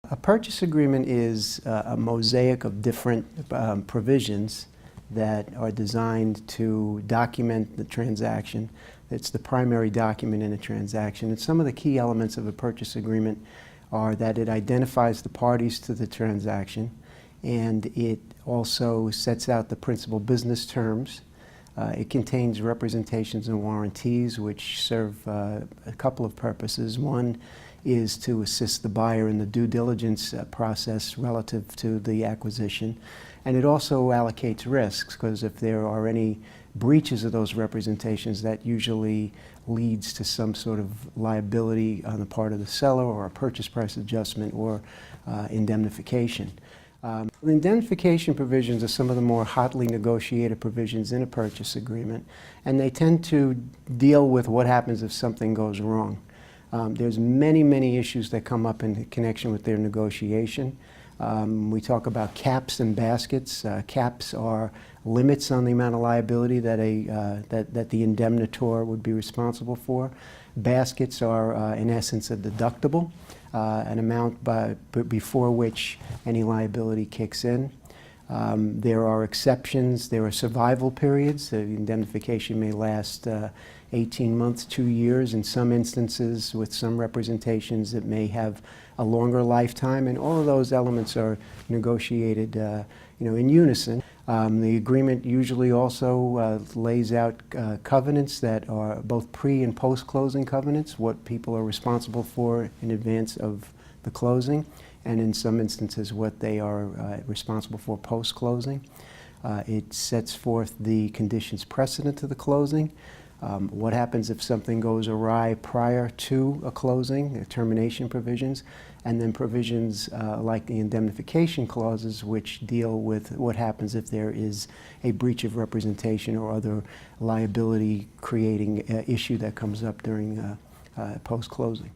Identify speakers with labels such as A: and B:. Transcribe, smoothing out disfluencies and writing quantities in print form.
A: A purchase agreement is a mosaic of different provisions that are designed to document the transaction. It's the primary document in a transaction. And some of the key elements of a purchase agreement are that it identifies the parties to the transaction, and it also sets out the principal business terms. It contains representations and warranties which serve a couple of purposes. One is to assist the buyer in the due diligence process relative to the acquisition. And it also allocates risks, because if there are any breaches of those representations, that usually leads to some sort of liability on the part of the seller, or a purchase price adjustment, or indemnification. The indemnification provisions are some of the more hotly negotiated provisions in a purchase agreement, and they tend to deal with what happens if something goes wrong. There's many issues that come up in connection with their negotiation. We talk about caps and baskets. Caps are limits on the amount of liability that the indemnitor would be responsible for. Baskets are, in essence, a deductible, an amount before which any liability kicks in. There are exceptions. There are survival periods. The indemnification may last 18 months, 2 years. In some instances, with some representations, it may have a longer lifetime, and all of those elements are negotiated in unison. The agreement usually also lays out covenants that are both pre- and post-closing covenants, what people are responsible for in advance of the closing, and in some instances what they are responsible for post-closing. It sets forth the conditions precedent to the closing. What happens if something goes awry prior to a closing, termination provisions, and then provisions like the indemnification clauses, which deal with what happens if there is a breach of representation or other liability creating issue that comes up during post-closing.